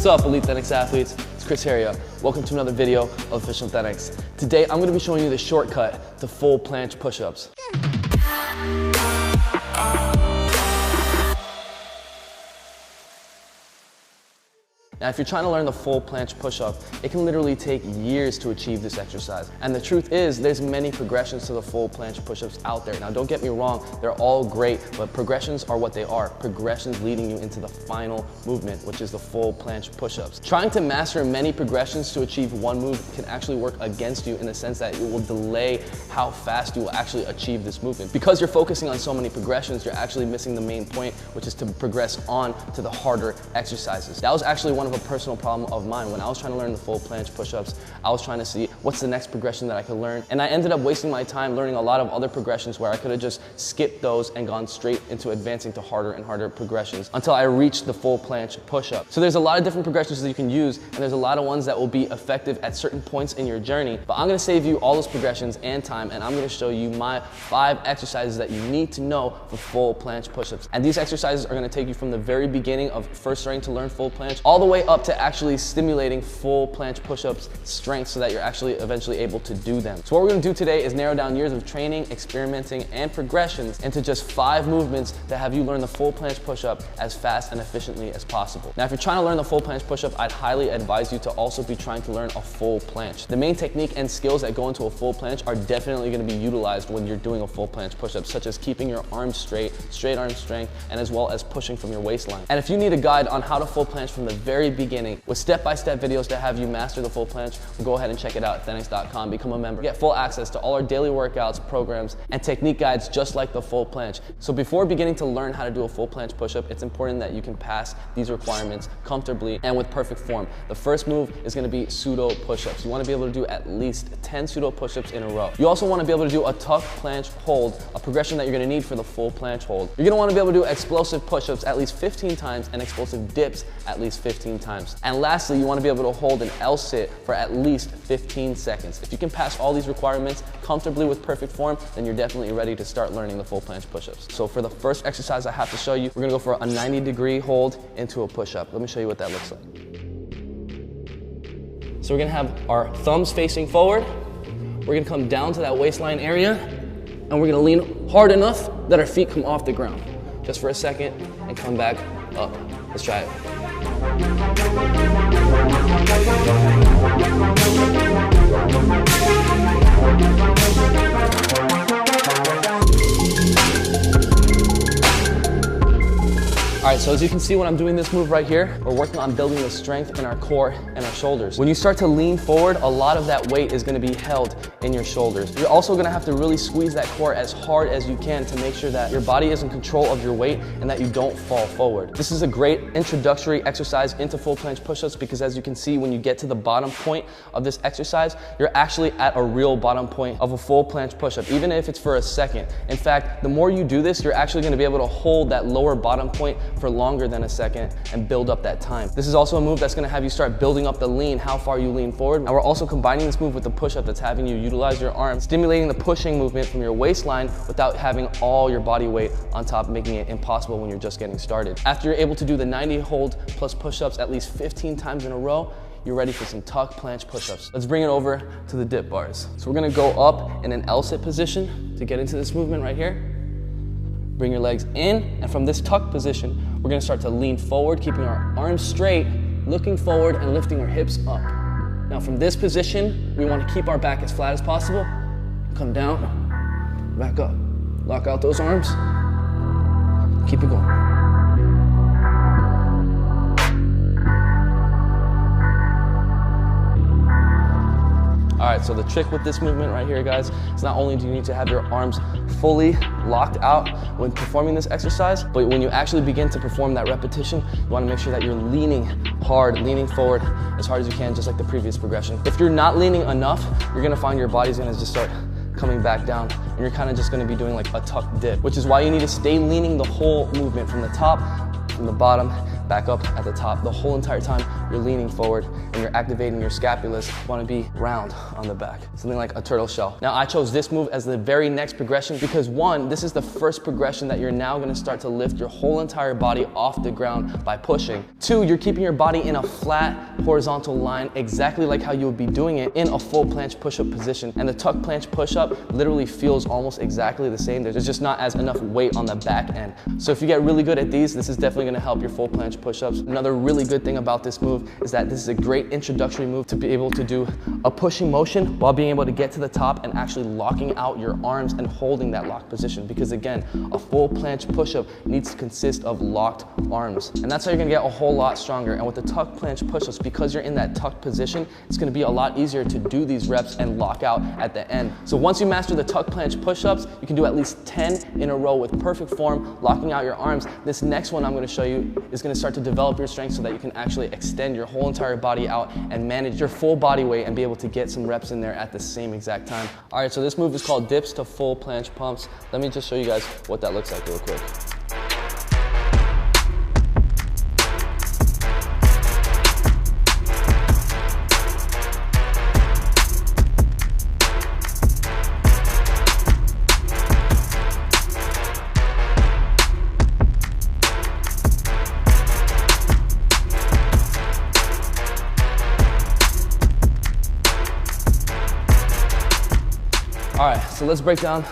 What's up, Elite Athletics athletes? It's Chris here. Welcome to another video of Official Athletics. Today, I'm going to be showing you the shortcut to full planche push-ups. Now, if you're trying to learn the full planche push-up, it can literally take years to achieve this exercise. And the truth is, there's many progressions to the full planche push-ups out there. Now, don't get me wrong, they're all great, but progressions are what they are. Progressions leading you into the final movement, which is the full planche push-ups. Trying to master many progressions to achieve one move can actually work against you in the sense that it will delay how fast you will actually achieve this movement. Because you're focusing on so many progressions, you're actually missing the main point, which is to progress on to the harder exercises. That was actually one of a personal problem of mine. When I was trying to learn the full planche push-ups, I was trying to see what's the next progression that I could learn. And I ended up wasting my time learning a lot of other progressions where I could have just skipped those and gone straight into advancing to harder and harder progressions until I reached the full planche push-up. So there's a lot of different progressions that you can use, and there's a lot of ones that will be effective at certain points in your journey. But I'm gonna save you all those progressions and time, and I'm gonna show you my 5 exercises that you need to know for full planche push-ups. And these exercises are gonna take you from the very beginning of first starting to learn full planche all the way up to actually stimulating full planche push-ups strength so that you're actually eventually able to do them. So what we're gonna do today is narrow down years of training, experimenting, and progressions into just 5 movements to have you learn the full planche push-up as fast and efficiently as possible. Now, if you're trying to learn the full planche push-up, I'd highly advise you to also be trying to learn a full planche. The main technique and skills that go into a full planche are definitely gonna be utilized when you're doing a full planche push-up, such as keeping your arms straight arm strength, and as well as pushing from your waistline. And if you need a guide on how to full planche from the very beginning, with step-by-step videos to have you master the full planche, well, go ahead and check it out at athletics.com. Become a member. Get full access to all our daily workouts, programs, and technique guides just like the full planche. So before beginning to learn how to do a full planche push-up, it's important that you can pass these requirements comfortably and with perfect form. The first move is going to be pseudo push-ups. You want to be able to do at least 10 pseudo push-ups in a row. You also want to be able to do a tuck planche hold, a progression that you're going to need for the full planche hold. You're going to want to be able to do explosive push-ups at least 15 times and explosive dips at least 15 times. And lastly, you want to be able to hold an L sit for at least 15 seconds. If you can pass all these requirements comfortably with perfect form, then you're definitely ready to start learning the full planche push-ups. So for the first exercise I have to show you, we're gonna go for a 90-degree hold into a push-up. Let me show you what that looks like. So we're gonna have our thumbs facing forward. We're gonna come down to that waistline area, and we're gonna lean hard enough that our feet come off the ground. Just for a second, and come back up. Let's try it. All right, so as you can see when I'm doing this move right here, we're working on building the strength in our core and our shoulders. When you start to lean forward, a lot of that weight is gonna be held in your shoulders. You're also gonna have to really squeeze that core as hard as you can to make sure that your body is in control of your weight and that you don't fall forward. This is a great introductory exercise into full planche push-ups because as you can see, when you get to the bottom point of this exercise, you're actually at a real bottom point of a full planche push-up, even if it's for a second. In fact, the more you do this, you're actually gonna be able to hold that lower bottom point for longer than a second and build up that time. This is also a move that's gonna have you start building up the lean, how far you lean forward. And we're also combining this move with the push-up that's having you utilize your arms, stimulating the pushing movement from your waistline without having all your body weight on top, making it impossible when you're just getting started. After you're able to do the 90 hold plus push-ups at least 15 times in a row, you're ready for some tuck planche push-ups. Let's bring it over to the dip bars. So we're gonna go up in an L sit position to get into this movement right here. Bring your legs in, and from this tuck position, we're gonna start to lean forward, keeping our arms straight, looking forward and lifting our hips up. Now from this position, we wanna keep our back as flat as possible. Come down, back up. Lock out those arms, keep it going. All right, so the trick with this movement right here, guys, is not only do you need to have your arms fully locked out when performing this exercise, but when you actually begin to perform that repetition, you wanna make sure that you're leaning hard, leaning forward as hard as you can, just like the previous progression. If you're not leaning enough, you're gonna find your body's gonna just start coming back down, and you're kind of just gonna be doing like a tuck dip, which is why you need to stay leaning the whole movement from the top, from the bottom, back up at the top. The whole entire time you're leaning forward and you're activating your scapulas. You want to be round on the back, something like a turtle shell. Now I chose this move as the very next progression because one, this is the first progression that you're now going to start to lift your whole entire body off the ground by pushing. Two, you're keeping your body in a flat horizontal line, exactly like how you would be doing it in a full planche push-up position. And the tuck planche push-up literally feels almost exactly the same. There's just not as enough weight on the back end. So if you get really good at these, this is definitely going to help your full planche push-ups. Another really good thing about this move is that this is a great introductory move to be able to do a pushing motion while being able to get to the top and actually locking out your arms and holding that locked position. Because again, a full planche push-up needs to consist of locked arms. And that's how you're going to get a whole lot stronger. And with the tuck planche push-ups, because you're in that tucked position, it's going to be a lot easier to do these reps and lock out at the end. So once you master the tuck planche push-ups, you can do at least 10 in a row with perfect form, locking out your arms. This next one I'm going to show you is going to start to develop your strength so that you can actually extend your whole entire body out and manage your full body weight and be able to get some reps in there at the same exact time. All right, so this move is called dips to full planche pumps. Let me just show you guys what that looks like real quick. All right, so let's break down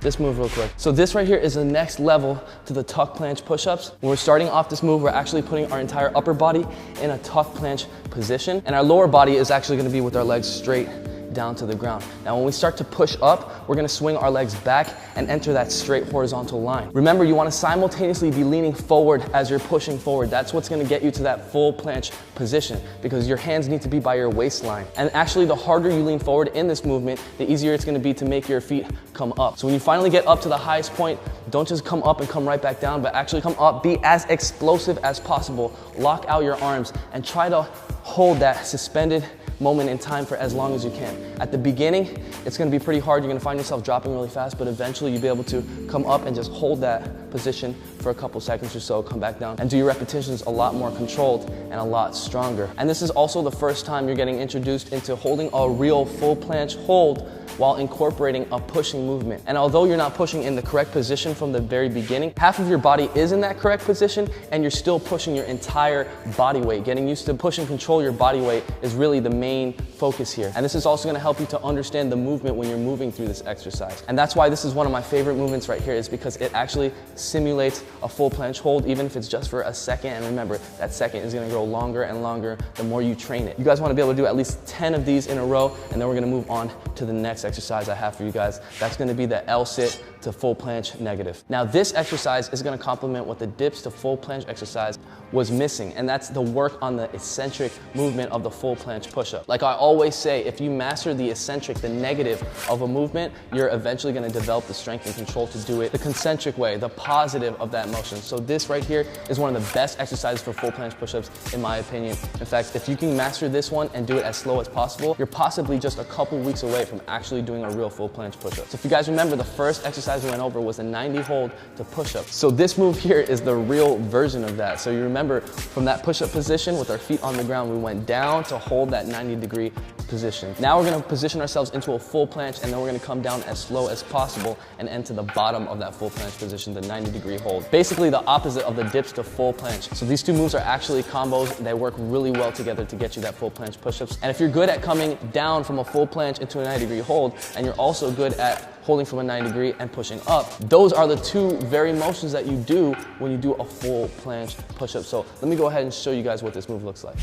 this move real quick. So this right here is the next level to the tuck planche push-ups. When we're starting off this move, we're actually putting our entire upper body in a tuck planche position, and our lower body is actually gonna be with our legs straight down to the ground. Now when we start to push up, we're gonna swing our legs back and enter that straight horizontal line. Remember, you wanna simultaneously be leaning forward as you're pushing forward. That's what's gonna get you to that full planche position because your hands need to be by your waistline. And actually, the harder you lean forward in this movement, the easier it's gonna be to make your feet come up. So when you finally get up to the highest point, don't just come up and come right back down, but actually come up, be as explosive as possible, lock out your arms, and try to hold that suspended moment in time for as long as you can. At the beginning, it's gonna be pretty hard. You're gonna find yourself dropping really fast, but eventually you'll be able to come up and just hold that position for a couple seconds or so, come back down, and do your repetitions a lot more controlled and a lot stronger. And this is also the first time you're getting introduced into holding a real full planche hold while incorporating a pushing movement. And although you're not pushing in the correct position from the very beginning, half of your body is in that correct position and you're still pushing your entire body weight. Getting used to push and control your body weight is really the main focus here. And this is also gonna help you to understand the movement when you're moving through this exercise. And that's why this is one of my favorite movements right here, is because it actually simulates a full planche hold, even if it's just for a second. And remember, that second is gonna grow longer and longer the more you train it. You guys wanna be able to do at least 10 of these in a row, and then we're gonna move on to the next exercise I have for you guys. That's gonna be the L sit to full planche negative. Now this exercise is gonna complement what the dips to full planche exercise was missing, and that's the work on the eccentric movement of the full planche push-up. Like I always say, if you master the eccentric, the negative of a movement, you're eventually gonna develop the strength and control to do it the concentric way, the positive of that motion. So this right here is one of the best exercises for full planche push-ups in my opinion. In fact, if you can master this one and do it as slow as possible, you're possibly just a couple weeks away from actually doing a real full planche push-up. So if you guys remember, the first exercise we went over was a 90 hold to push-up. So this move here is the real version of that. So you remember, from that push-up position with our feet on the ground, we went down to hold that 90-degree position. Now we're gonna position ourselves into a full planche, and then we're gonna come down as slow as possible and end to the bottom of that full planche position, the 90-degree hold. Basically the opposite of the dips to full planche. So these two moves are actually combos. They work really well together to get you that full planche push-ups. And if you're good at coming down from a full planche into a 90-degree hold, and you're also good at holding from a 90-degree and pushing up, those are the two very motions that you do when you do a full planche push-up. So let me go ahead and show you guys what this move looks like.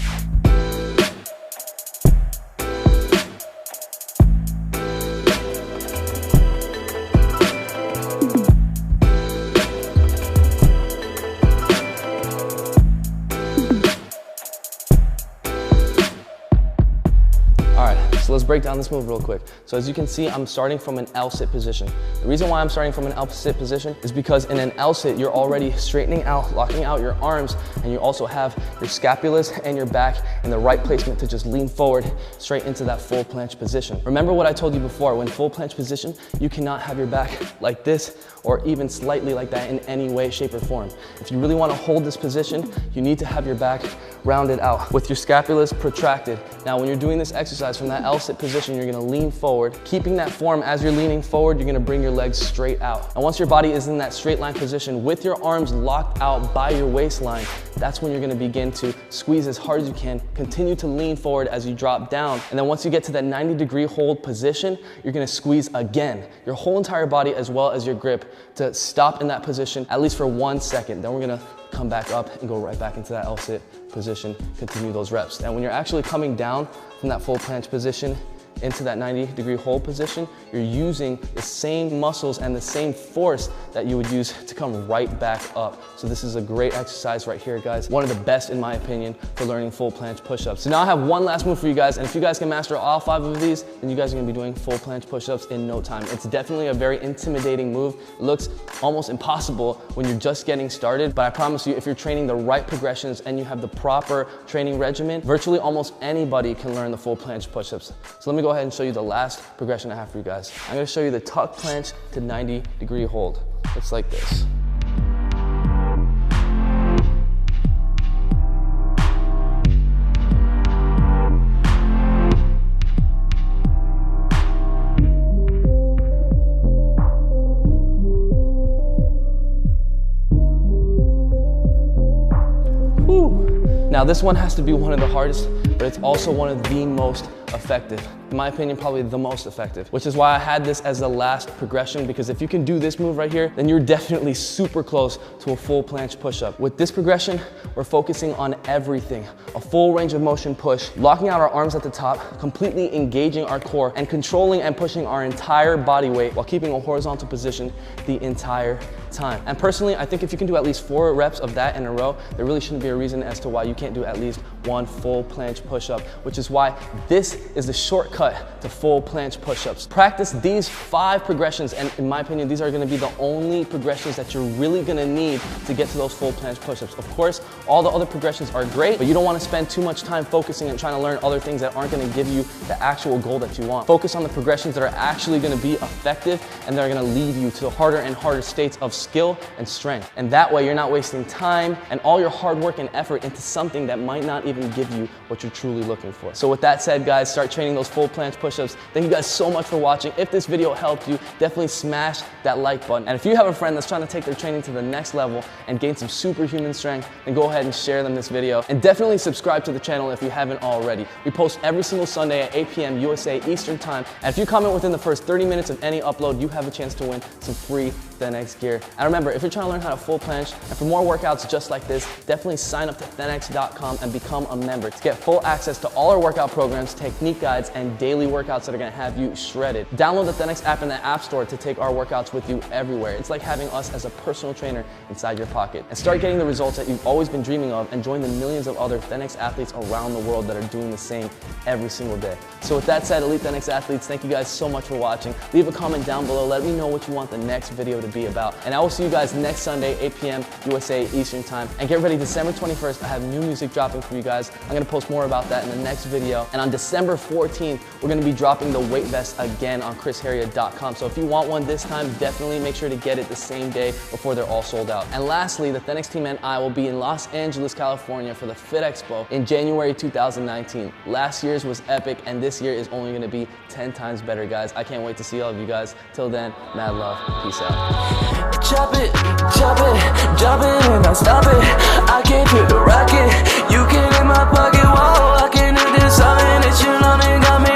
So so let's break down this move real quick. So as you can see, I'm starting from an L sit position. The reason why I'm starting from an L sit position is because in an L sit, you're already straightening out, locking out your arms, and you also have your scapulas and your back in the right placement to just lean forward straight into that full planche position. Remember what I told you before, when full planche position, you cannot have your back like this or even slightly like that in any way, shape, or form. If you really want to hold this position, you need to have your back rounded out with your scapulas protracted. Now, when you're doing this exercise from that L sit position, you're gonna lean forward. Keeping that form as you're leaning forward, you're gonna bring your legs straight out. And once your body is in that straight line position with your arms locked out by your waistline, that's when you're gonna begin to squeeze as hard as you can, continue to lean forward as you drop down. And then once you get to that 90-degree hold position, you're gonna squeeze again, your whole entire body as well as your grip, to stop in that position at least for 1 second. Then we're gonna come back up and go right back into that L sit position, continue those reps. And when you're actually coming down from that full planche position into that 90-degree hold position, you're using the same muscles and the same force that you would use to come right back up. So this is a great exercise right here, guys. One of the best, in my opinion, for learning full planche push-ups. So now I have one last move for you guys, and if you guys can master all 5 of these, then you guys are gonna be doing full planche push-ups in no time. It's definitely a very intimidating move. It looks almost impossible when you're just getting started, but I promise you, if you're training the right progressions and you have the proper training regimen, virtually almost anybody can learn the full planche push-ups. So let me go ahead and show you the last progression I have for you guys. I'm gonna show you the tuck planche to 90-degree hold. It's like this. Whew. Now this one has to be one of the hardest, but it's also one of the most effective. In my opinion, probably the most effective, which is why I had this as the last progression, because if you can do this move right here, then you're definitely super close to a full planche push-up. With this progression, we're focusing on everything. A full range of motion push, locking out our arms at the top, completely engaging our core, and controlling and pushing our entire body weight while keeping a horizontal position the entire time. And personally, I think if you can do at least 4 reps of that in a row, there really shouldn't be a reason as to why you can't do at least one full planche push-up, which is why this is the shortcut to full planche push-ups. Practice these 5 progressions, and in my opinion, these are gonna be the only progressions that you're really gonna need to get to those full planche push-ups. Of course, all the other progressions are great, but you don't wanna spend too much time focusing and trying to learn other things that aren't gonna give you the actual goal that you want. Focus on the progressions that are actually gonna be effective and that are gonna lead you to harder and harder states of skill and strength. And that way, you're not wasting time and all your hard work and effort into something that might not even give you what you're truly looking for. So with that said, guys, start training those full planche push-ups. Thank you guys so much for watching. If this video helped you, definitely smash that like button. And if you have a friend that's trying to take their training to the next level and gain some superhuman strength, then go ahead and share them this video. And definitely subscribe to the channel if you haven't already. We post every single Sunday at 8 p.m. USA Eastern Time. And if you comment within the first 30 minutes of any upload, you have a chance to win some free ThenX gear. And remember, if you're trying to learn how to full planche and for more workouts just like this, definitely sign up to thenx.com and become a member to get full access to all our workout programs, technique guides, and daily workouts that are gonna have you shredded. Download the ThenX app in the App Store to take our workouts with you everywhere. It's like having us as a personal trainer inside your pocket. And start getting the results that you've always been dreaming of and join the millions of other ThenX athletes around the world that are doing the same every single day. So with that said, Elite ThenX athletes, thank you guys so much for watching. Leave a comment down below. Let me know what you want the next video to be about. And I will see you guys next Sunday, 8 p.m. USA Eastern Time. And get ready, December 21st, I have new music dropping for you guys. I'm gonna post more about that in the next video. And on December 14th, we're gonna be dropping the weight vest again on chrisharriott.com. So if you want one this time, definitely make sure to get it the same day before they're all sold out. And lastly, the ThenX team and I will be in Los Angeles, California for the Fit Expo in January 2019. Last year's was epic, and this year is only gonna be 10 times better, guys. I can't wait to see all of you guys. Till then, mad love, peace out. Chop it, and I stop it. I can't feel the rocket. You can in my pocket, whoa. I can do this, something that you know, got me